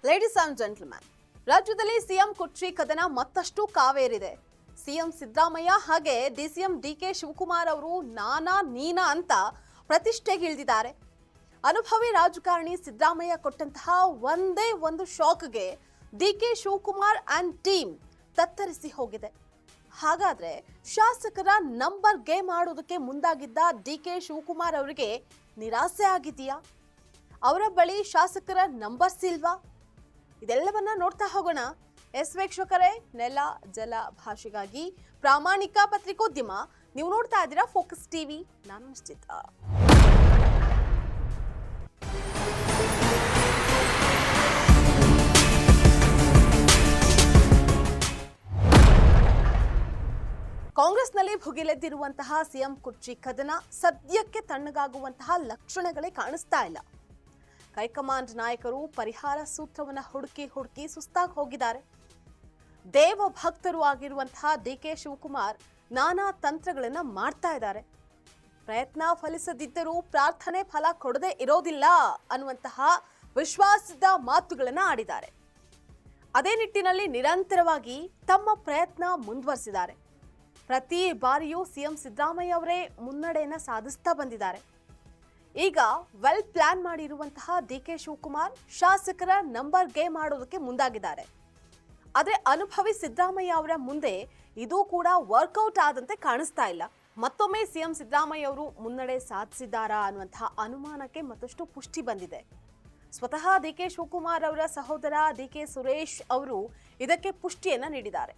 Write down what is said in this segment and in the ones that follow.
Ladies and gentleman, ರಾಜ್ಯದಲ್ಲಿ CM ಕುರ್ಚಿ ಕದನ ಮತ್ತಷ್ಟು ಕಾವೇರಿದೆ. ಸಿಎಂ ಸಿದ್ದರಾಮಯ್ಯ ಹಾಗೆ ಡಿಸಿಎಂ ಡಿಕೆ ಶಿವಕುಮಾರ್ ಅವರು ನಾನಾ ನೀನಾ ಅಂತ ಪ್ರತಿಷ್ಠೆಗಿಳಿದಿದ್ದಾರೆ. ಅನುಭವಿ ರಾಜಕಾರಣಿ ಸಿದ್ದರಾಮಯ್ಯ ಕೊಟ್ಟಂತಹ ಒಂದೇ ಒಂದು ಶಾಕ್ಗೆ ಡಿಕೆ ಶಿವಕುಮಾರ್ ಅಂಡ್ ಟೀಮ್ ತತ್ತರಿಸಿ ಹೋಗಿದೆ. ಹಾಗಾದ್ರೆ ಶಾಸಕರ ನಂಬರ್ ಗೇಮ್ ಆಡೋದಕ್ಕೆ ಮುಂದಾಗಿದ್ದ ಡಿಕೆ ಶಿವಕುಮಾರ್ ಅವರಿಗೆ ನಿರಾಸೆ ಆಗಿದೆಯಾ? ಅವರ ಬಳಿ ಶಾಸಕರ ನಂಬರ್ಸ್ ಇಲ್ವಾ? ಇದೆಲ್ಲವನ್ನ ನೋಡ್ತಾ ಹೋಗೋಣ. ವೀಕ್ಷಕರೇ, ನೆಲ ಜಲ ಭಾಷೆಗಾಗಿ ಪ್ರಾಮಾಣಿಕ ಪತ್ರಿಕೋದ್ಯಮ. ನೀವು ನೋಡ್ತಾ ಇದ್ದೀರಾ ಫೋಕಸ್ ಟಿವಿ. ನಾನು ನಿಶ್ಚಿತ. ಕಾಂಗ್ರೆಸ್ನಲ್ಲಿ ಭುಗಿಲೆದ್ದಿರುವಂತಹ ಸಿಎಂ ಕುರ್ಚಿ ಕದನ ಸದ್ಯಕ್ಕೆ ತಣ್ಣಗಾಗುವಂತಹ ಲಕ್ಷಣಗಳೇ ಕಾಣಿಸ್ತಾ ಇಲ್ಲ. ಹೈಕಮಾಂಡ್ ನಾಯಕರು ಪರಿಹಾರ ಸೂತ್ರವನ್ನು ಹುಡುಕಿ ಸುಸ್ತಾಗಿ ಹೋಗಿದ್ದಾರೆ. ದೇವ ಭಕ್ತರು ಆಗಿರುವಂತಹ ಡಿಕೆ ಶಿವಕುಮಾರ್ ನಾನಾ ತಂತ್ರಗಳನ್ನ ಮಾಡ್ತಾ ಇದ್ದಾರೆ. ಪ್ರಯತ್ನ ಫಲಿಸದಿದ್ದರೂ ಪ್ರಾರ್ಥನೆ ಫಲ ಕೊಡದೇ ಇರೋದಿಲ್ಲ ಅನ್ನುವಂತಹ ವಿಶ್ವಾಸದ ಮಾತುಗಳನ್ನ ಆಡಿದ್ದಾರೆ. ಅದೇ ನಿಟ್ಟಿನಲ್ಲಿ ನಿರಂತರವಾಗಿ ತಮ್ಮ ಪ್ರಯತ್ನ ಮುಂದುವರಿಸಿದ್ದಾರೆ. ಪ್ರತಿ ಬಾರಿಯೂ ಸಿಎಂ ಸಿದ್ದರಾಮಯ್ಯ ಅವರೇ ಮುನ್ನಡೆಯನ್ನ ಸಾಧಿಸ್ತಾ ಬಂದಿದ್ದಾರೆ. ಈಗ ವೆಲ್ ಪ್ಲಾನ್ ಮಾಡಿರುವಂತಹ ಡಿಕೆ ಶಿವಕುಮಾರ್ ಶಾಸಕರ ನಂಬರ್ ಗೇಮ್ ಮಾಡೋದಕ್ಕೆ ಮುಂದಾಗಿದ್ದಾರೆ. ಆದ್ರೆ ಅನುಭವಿ ಸಿದ್ದರಾಮಯ್ಯ ಅವರ ಮುಂದೆ ಇದು ಕೂಡ ವರ್ಕೌಟ್ ಆದಂತೆ ಕಾಣಿಸ್ತಾ ಇಲ್ಲ. ಮತ್ತೊಮ್ಮೆ ಸಿಎಂ ಸಿದ್ದರಾಮಯ್ಯ ಅವರು ಮುನ್ನಡೆ ಸಾಧಿಸಿದ್ದಾರಾ ಅನ್ನುವಂತಹ ಅನುಮಾನಕ್ಕೆ ಮತ್ತಷ್ಟು ಪುಷ್ಟಿ ಬಂದಿದೆ. ಸ್ವತಃ ಡಿಕೆ ಶಿವಕುಮಾರ್ ಅವರ ಸಹೋದರ ಡಿಕೆ ಸುರೇಶ್ ಅವರು ಇದಕ್ಕೆ ಪುಷ್ಟಿಯನ್ನ ನೀಡಿದ್ದಾರೆ.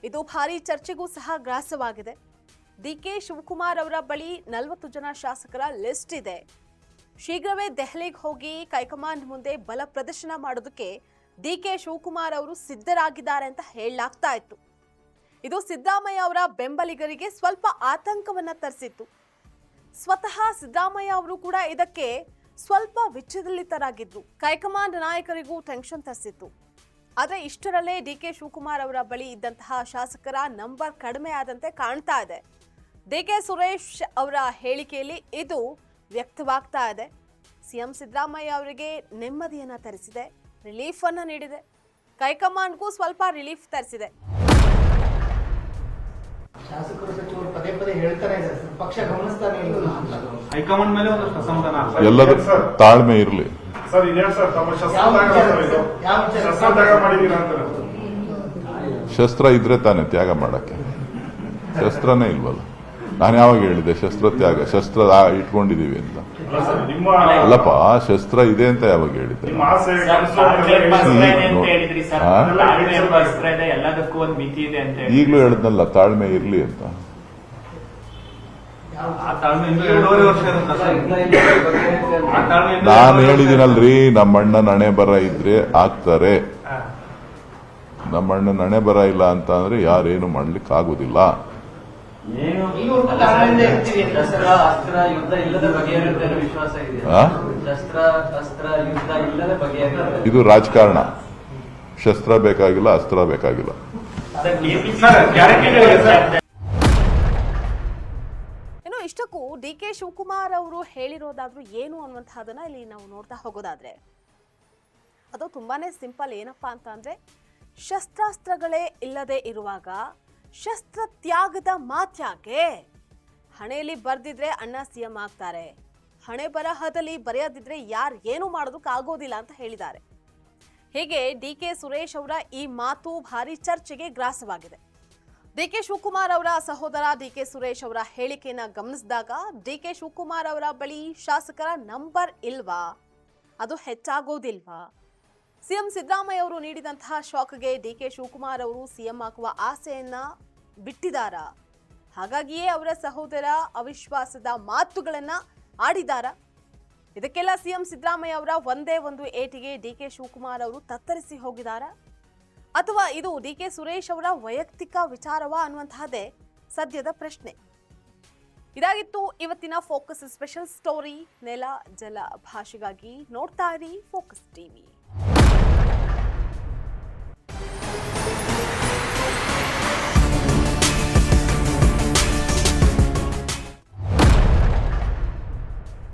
ಇದು ಭಾರಿ ಚರ್ಚೆಗೂ ಸಹ ಗ್ರಾಸವಾಗಿದೆ. ಡಿಕೆ ಶಿವಕುಮಾರ್ ಅವರ ಬಳಿ 40 ಜನ ಶಾಸಕರ ಲಿಸ್ಟ್ ಇದೆ. ಶೀಘ್ರವೇ ದೆಹಲಿಗೆ ಹೋಗಿ ಹೈಕಮಾಂಡ್ ಮುಂದೆ ಬಲ ಪ್ರದರ್ಶನ ಮಾಡೋದಕ್ಕೆ ಡಿಕೆ ಶಿವಕುಮಾರ್ ಅವರು ಸಿದ್ಧರಾಗಿದ್ದಾರೆ ಅಂತ ಹೇಳಲಾಗ್ತಾ ಇತ್ತು. ಇದು ಸಿದ್ದರಾಮಯ್ಯ ಅವರ ಬೆಂಬಲಿಗರಿಗೆ ಸ್ವಲ್ಪ ಆತಂಕವನ್ನ ತರಿಸಿತ್ತು. ಸ್ವತಃ ಸಿದ್ದರಾಮಯ್ಯ ಅವರು ಕೂಡ ಇದಕ್ಕೆ ಸ್ವಲ್ಪ ವಿಚಲಿತರಾಗಿದ್ರು. High command ನಾಯಕರಿಗೂ tension ತರಿಸಿತ್ತು. ಆದರೆ ಇಷ್ಟರಲ್ಲೇ ಡಿಕೆ ಶಿವಕುಮಾರ್ ಅವರ ಬಳಿ ಇದ್ದಂತಹ ಶಾಸಕರ ನಂಬರ್ ಕಡಿಮೆ ಆದಂತೆ ಕಾಣ್ತಾ ಇದೆ. ಡಿಕೆ ಸುರೇಶ್ ಅವರ ಹೇಳಿಕೆಯಲ್ಲಿ ಇದು ವ್ಯಕ್ತವಾಗ್ತಾ ಇದೆ. ಸಿಎಂ ಸಿದ್ದರಾಮಯ್ಯ ಅವರಿಗೆ ನೆಮ್ಮದಿಯನ್ನ ತರಿಸಿದೆ, ರಿಲೀಫ್ ಅನ್ನ ನೀಡಿದೆ. ಹೈಕಮಾಂಡ್ಗೂ ಸ್ವಲ್ಪ ರಿಲೀಫ್ ತರಿಸಿದೆ. ಶಾಸಕರು ಸಚಿವರು ಪದೇ ಪದೇ ಹೇಳ್ತಾನೆ ಇದ್ದಾರೆ, ಪಕ್ಷ ಗಮನಿಸ್ತಾನೆ ಇಲ್ಲ. ಹೈಕಮಾಂಡ್ ಮೇಲೆ ಒಂದಷ್ಟು ಅಸಮಾಧಾನ. ಎಲ್ಲರೂ ತಾಳ್ಮೆ ಇರಲಿ ಸರ್. ಇದೇನು ಸರ್ ತಮ್ಮ ಶಸ್ತ್ರ ಮಾಡಿದ್ದೀರಾ ಅಂತ? ಶಸ್ತ್ರ ಇದ್ರೆ ತಾನೇ ತ್ಯಾಗ ಮಾಡಕ್ಕೆ. ಶಸ್ತ್ರನೇ ಇಲ್ವಲ್ಲ. ನಾನು ಯಾವಾಗ ಹೇಳಿದೆ ಶಸ್ತ್ರ ತ್ಯಾಗ, ಶಸ್ತ್ರ ಇಟ್ಕೊಂಡಿದೀವಿ ಅಂತ? ಅಲ್ಲಪ್ಪ, ಶಸ್ತ್ರ ಇದೆ ಅಂತ ಯಾವಾಗ ಹೇಳಿದೆ? ಈಗಲೂ ಹೇಳಿದ್ನಲ್ಲ ತಾಳ್ಮೆ ಇರ್ಲಿ ಅಂತ. ನಾನು ಹೇಳಿದಿನಲ್ರಿ, ನಮ್ಮಣ್ಣನ ಹಣೆ ಬರ ಇದ್ರೆ ಆಗ್ತಾರೆ. ನಮ್ಮಣ್ಣನ ಹಣೆ ಬರ ಇಲ್ಲ ಅಂತ ಅಂದ್ರೆ ಯಾರೇನು ಮಾಡ್ಲಿಕ್ಕೆ ಆಗುದಿಲ್ಲ. ಇದು ರಾಜಕಾರಣ. ಶಸ್ತ್ರ ಬೇಕಾಗಿಲ್ಲ, ಅಸ್ತ್ರ ಬೇಕಾಗಿಲ್ಲ. ಇಷ್ಟಕ್ಕೂ ಡಿಕೆ ಶಿವಕುಮಾರ್ ಅವರು ಹೇಳಿರೋದಾದ್ರೂ ಏನು ಅನ್ನುವಂತಹದನ್ನ ಇಲ್ಲಿ ನಾವು ನೋಡ್ತಾ ಹೋಗೋದಾದ್ರೆ ಅದು ತುಂಬಾನೇ ಸಿಂಪಲ್. ಏನಪ್ಪಾ ಅಂತ ಅಂದ್ರೆ, ಶಸ್ತ್ರಾಸ್ತ್ರಗಳೇ ಇಲ್ಲದೆ ಇರುವಾಗ ಶಸ್ತ್ರ ತ್ಯಾಗದ ಮಾತ್ಯಾಕೆ? ಹಣೆಯಲ್ಲಿ ಬರ್ದಿದ್ರೆ ಅಣ್ಣ ಸಿಎಂ ಆಗ್ತಾರೆ, ಹಣೆ ಬರಹದಲ್ಲಿ ಬರೆಯದಿದ್ರೆ ಯಾರು ಏನು ಮಾಡೋದಕ್ಕೆ ಆಗೋದಿಲ್ಲ ಅಂತ ಹೇಳಿದ್ದಾರೆ. ಹೀಗೆ ಡಿಕೆ ಸುರೇಶ್ ಅವರ ಈ ಮಾತು ಭಾರಿ ಚರ್ಚೆಗೆ ಗ್ರಾಸವಾಗಿದೆ. ಡಿಕೆ ಶಿವಕುಮಾರ್ ಅವರ ಸಹೋದರ ಡಿಕೆ ಸುರೇಶ್ ಅವರ ಹೇಳಿಕೆಯನ್ನ ಗಮನಿಸಿದಾಗ ಡಿಕೆ ಶಿವಕುಮಾರ್ ಅವರ ಬಳಿ ಶಾಸಕರ ನಂಬರ್ ಇಲ್ವಾ? ಅದು ಹೆಚ್ಚಾಗೋದಿಲ್ವಾ? ಸಿಎಂ ಸಿದ್ದರಾಮಯ್ಯ ಅವರು ನೀಡಿದಂತಹ ಶಾಕ್ಗೆ ಡಿಕೆ ಶಿವಕುಮಾರ್ ಅವರು ಸಿಎಂ ಆಗುವ ಆಸೆಯನ್ನ ಬಿಟ್ಟಿದ್ದಾರಾ? ಹಾಗಾಗಿಯೇ ಅವರ ಸಹೋದರ ಅವಿಶ್ವಾಸದ ಮಾತುಗಳನ್ನ ಆಡಿದಾರ? ಇದಕ್ಕೆಲ್ಲ ಸಿಎಂ ಸಿದ್ದರಾಮಯ್ಯ ಅವರ ಒಂದೇ ಒಂದು ಏಟಿಗೆ ಡಿಕೆ ಶಿವಕುಮಾರ್ ಅವರು ತತ್ತರಿಸಿ ಹೋಗಿದಾರ? ಅಥವಾ ಇದು ಡಿಕೆ ಸುರೇಶ್ ಅವರ ವೈಯಕ್ತಿಕ ವಿಚಾರವಾ ಅನ್ನುವಂತಹದ್ದೇ ಸದ್ಯದ ಪ್ರಶ್ನೆ. ಇದಾಗಿತ್ತು ಇವತ್ತಿನ ಫೋಕಸ್ ಸ್ಪೆಷಲ್ ಸ್ಟೋರಿ. ನೆಲ ಜಲ ಭಾಷೆಗಾಗಿ ನೋಡ್ತಾ ಇರಿ ಫೋಕಸ್ ಟಿವಿ.